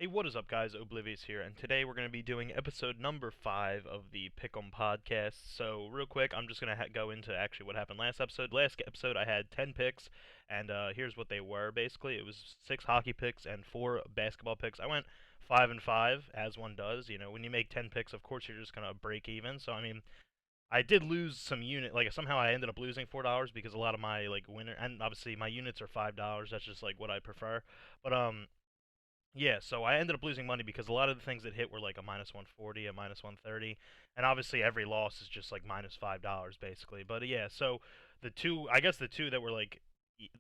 Hey, what is up, guys? Oblivious here, and today we're going to be doing episode number 5 of the Pick'em podcast. So, real quick, I'm just going to go into actually what happened last episode. Last episode, I had 10 picks, and here's what they were basically. It was 6 hockey picks and 4 basketball picks. I went 5 and 5, as one does. You know, when you make 10 picks, of course, you're just going to break even. So, I mean, I did lose some unit. Like, somehow I ended up losing $4 because a lot of my, like, winner, and obviously my units are $5. That's just, like, what I prefer. But, yeah, so I ended up losing money because a lot of the things that hit were like a minus 140, a minus 130, and obviously every loss is just like minus $5 basically. But yeah, so I guess the two that were like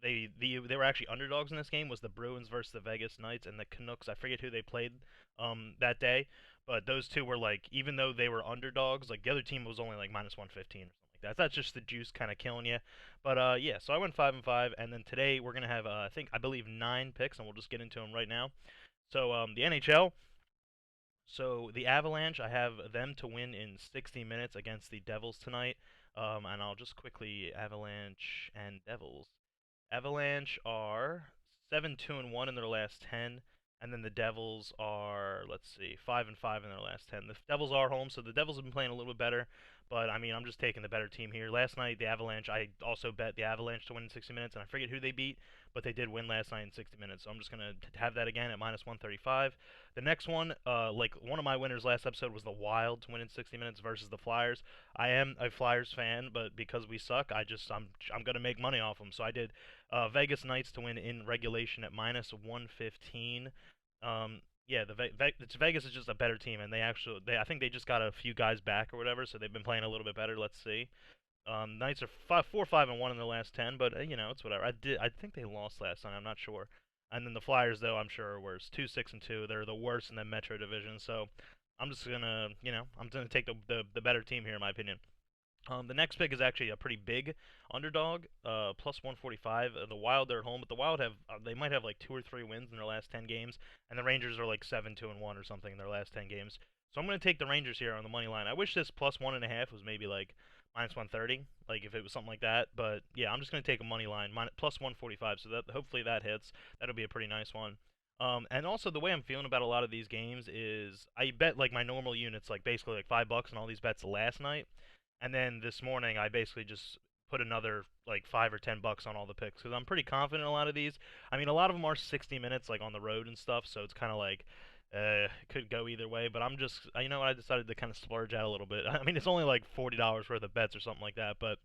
they were actually underdogs in this game was the Bruins versus the Vegas Knights and the Canucks. I forget who they played that day, but those two were like, even though they were underdogs, like the other team was only like minus 115 or something like that. That's just the juice kind of killing you. But yeah, so I went 5 and 5, and then today we're gonna have I believe 9 picks, and we'll just get into them right now. So the NHL. So the Avalanche, I have them to win in 60 minutes against the Devils tonight. And I'll just quickly Avalanche and Devils. Avalanche are 7-2-1 in their last 10, and then the Devils are, let's see, 5-5 in their last 10. The Devils are home, so the Devils have been playing a little bit better. But I mean, I'm just taking the better team here. Last night, the Avalanche, I also bet the Avalanche to win in 60 minutes, and I forget who they beat, but they did win last night in 60 minutes. So I'm just gonna have that again at minus 135. The next one, like one of my winners last episode was the Wild to win in 60 minutes versus the Flyers. I am a Flyers fan, but because we suck, I'm gonna make money off them. So I did Vegas Knights to win in regulation at minus 115. Yeah, Vegas is just a better team, and I think they just got a few guys back or whatever, so they've been playing a little bit better. Let's see. Knights are 4-5-1 in the last 10, but you know it's whatever. I think they lost last time. I'm not sure. And then the Flyers, though, I'm sure are worse. 2-6-2. They're the worst in the Metro Division. So I'm just gonna, I'm gonna take the better team here in my opinion. The next pick is actually a pretty big underdog, plus 145. The Wild, they're at home, but the Wild they might have like 2 or 3 wins in their last 10 games, and the Rangers are like 7-2-1 or something in their last 10 games. So I'm going to take the Rangers here on the money line. I wish this plus 1.5 was maybe like minus 130, like if it was something like that. But yeah, I'm just going to take a money line plus 145. So that hopefully that hits. That'll be a pretty nice one. And also the way I'm feeling about a lot of these games is I bet like my normal units, like basically like $5 on all these bets last night. And then this morning, I basically just put another like $5 or $10 on all the picks because I'm pretty confident in a lot of these. I mean, a lot of them are 60 minutes, like on the road and stuff, so it's kind of like it could go either way. But I'm just, I decided to kind of splurge out a little bit. I mean, it's only like $40 worth of bets or something like that, but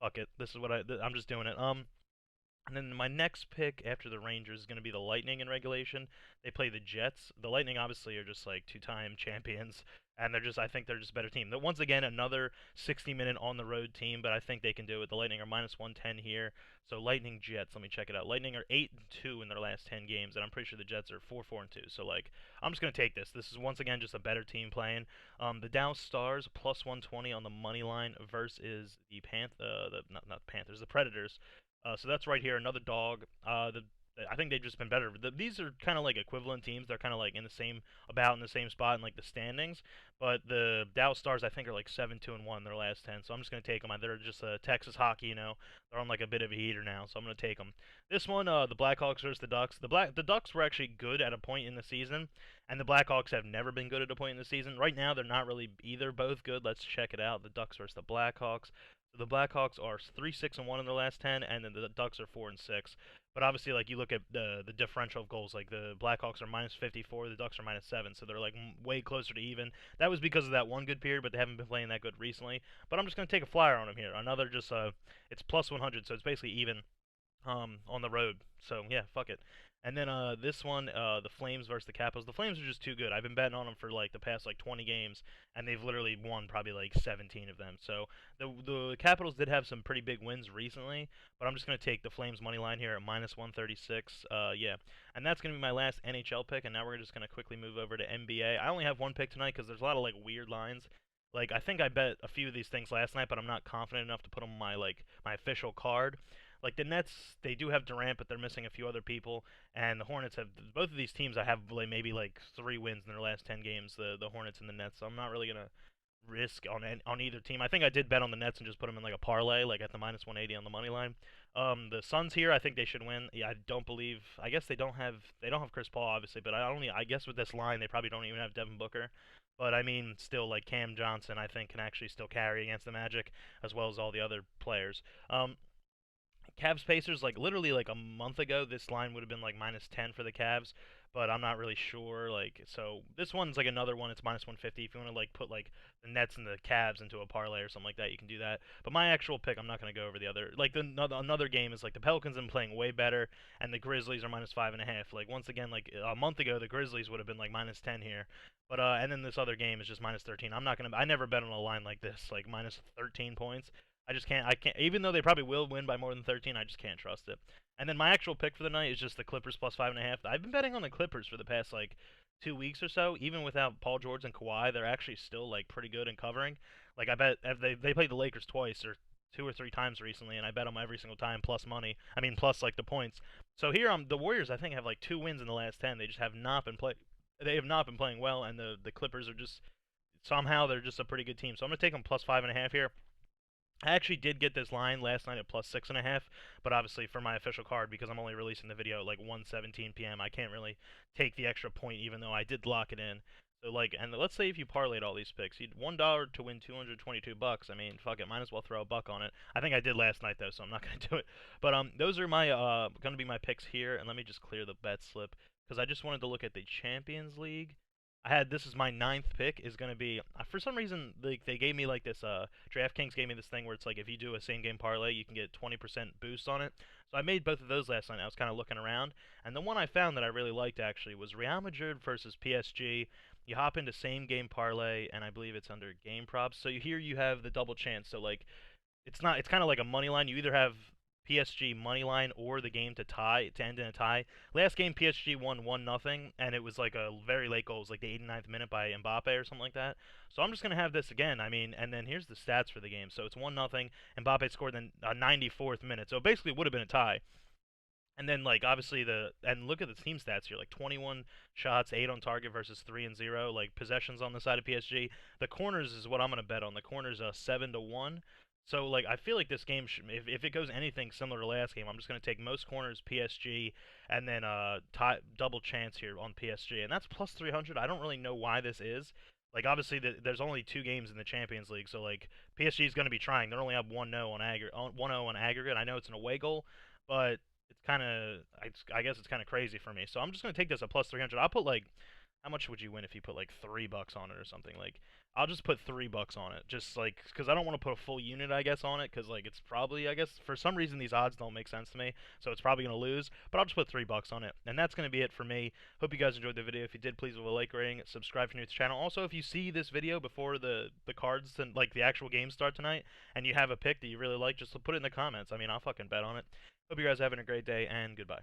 fuck it. This is what I'm just doing it. And then my next pick after the Rangers is going to be the Lightning in regulation. They play the Jets. The Lightning obviously are just like two-time champions, and I think they're just a better team. Once again, another 60-minute on the road team, but I think they can do it. The Lightning are minus 110 here. So Lightning Jets, let me check it out. Lightning are 8-2 in their last 10 games, and I'm pretty sure the Jets are 4-4-2. So like, I'm just going to take this. This is once again just a better team playing. The Dallas Stars plus 120 on the money line versus the not Panthers, the Predators. So that's right here, another dog. I think they've just been better. These are kind of like equivalent teams. They're kind of like about in the same spot in like the standings. But the Dallas Stars, I think, are like 7-2-1 in their last 10. So I'm just gonna take them. They're just Texas hockey, They're on like a bit of a heater now, so I'm gonna take them. This one, the Blackhawks versus the Ducks. The Ducks were actually good at a point in the season, and the Blackhawks have never been good at a point in the season. Right now, they're not really either both good. Let's check it out. The Ducks versus the Blackhawks. The Blackhawks are 3-6-1 in their last 10, and then the Ducks are 4-6. But obviously, like you look at the differential of goals, like the Blackhawks are minus 54, the Ducks are minus 7, so they're like way closer to even. That was because of that one good period, but they haven't been playing that good recently. But I'm just gonna take a flyer on them here. Another just it's plus 100, so it's basically even on the road. So yeah, fuck it. And then this one, the Flames versus the Capitals. The Flames are just too good. I've been betting on them for like the past like 20 games, and they've literally won probably like 17 of them. So the Capitals did have some pretty big wins recently, but I'm just gonna take the Flames money line here at minus 136. Yeah, and that's gonna be my last NHL pick. And now we're just gonna quickly move over to NBA. I only have one pick tonight because there's a lot of like weird lines. Like I think I bet a few of these things last night, but I'm not confident enough to put them on my official card. Like the Nets, they do have Durant, but they're missing a few other people. And the Hornets have both of these teams. I have like maybe like 3 wins in their last 10 games. The Hornets and the Nets. So I'm not really gonna risk on either team. I think I did bet on the Nets and just put them in like a parlay, like at the minus 180 on the money line. The Suns here, I think they should win. Yeah, I don't believe. I guess they don't have Chris Paul obviously, but I guess with this line they probably don't even have Devin Booker. But I mean, still like Cam Johnson, I think can actually still carry against the Magic as well as all the other players. Cavs Pacers, like literally like a month ago, this line would have been like minus 10 for the Cavs, but I'm not really sure. Like, so this one's like another one. It's minus 150. If you want to like put like the Nets and the Cavs into a parlay or something like that, you can do that. But my actual pick, I'm not going to go over the other. Like another game is like the Pelicans have been playing way better, and the Grizzlies are minus 5.5. Like once again, like a month ago, the Grizzlies would have been like minus 10 here. But and then this other game is just minus 13. I'm not gonna. I never bet on a line like this, like minus 13 points. I just can't. I can't. Even though they probably will win by more than 13, I just can't trust it. And then my actual pick for the night is just the Clippers plus 5.5. I've been betting on the Clippers for the past like 2 weeks or so. Even without Paul George and Kawhi, they're actually still like pretty good in covering. Like I bet if they played the Lakers twice or 2 or 3 times recently, and I bet them every single time plus money. I mean plus like the points. So here the Warriors I think have like 2 wins in the last 10. They just have not been play. They have not been playing well, and the Clippers are just somehow they're just a pretty good team. So I'm gonna take them plus 5.5 here. I actually did get this line last night at plus 6.5, but obviously for my official card, because I'm only releasing the video at like 1:17 p.m., I can't really take the extra point, even though I did lock it in. So like, and let's say if you parlayed all these picks, you'd $1 to win 222 bucks. I mean, fuck it, might as well throw a buck on it. I think I did last night though, so I'm not gonna do it. But those are my gonna be my picks here, and let me just clear the bet slip because I just wanted to look at the Champions League. This is my ninth pick is gonna be for some reason like they gave me like this DraftKings gave me this thing where it's like if you do a same game parlay you can get 20% boost on it. So I made both of those last night. I was kind of looking around, and the one I found that I really liked actually was Real Madrid versus PSG. You hop into same game parlay, and I believe it's under game props. So here you have the double chance. So like it's not. It's kind of like a money line. You either have PSG money line or the game to end in a tie. Last game PSG won 1-0, and it was like a very late goal. It was like the 89th minute by Mbappe or something like that. So I'm just gonna have this again. I mean, and then here's the stats for the game. So it's 1-0. Mbappe scored in the 94th minute. So it basically would have been a tie. And then like obviously and look at the team stats here, like 21 shots, 8 on target versus 3 and 0. Like possessions on the side of PSG. The corners is what I'm gonna bet on. The corners 7-1. So like I feel like this game should, if it goes anything similar to last game, I'm just gonna take most corners PSG and then double chance here on PSG, and that's plus 300. I don't really know why this is. Like obviously there's only 2 games in the Champions League, so like PSG is gonna be trying. They're only up 1-0 on aggregate. 1-0 on aggregate. I know it's an away goal, but it's kind of I guess it's kind of crazy for me. So I'm just gonna take this at plus 300. I'll put like how much would you win if you put like $3 on it or something? Like I'll just put $3 on it, just like because I don't want to put a full unit I guess on it because like it's probably I guess for some reason these odds don't make sense to me, so it's probably gonna lose. But I'll just put $3 on it, and that's gonna be it for me. Hope you guys enjoyed the video. If you did, please leave a like rating, subscribe if you're new to the channel. Also, if you see this video before the cards and like the actual games start tonight, and you have a pick that you really like, just put it in the comments. I mean, I'll fucking bet on it. Hope you guys are having a great day, and goodbye.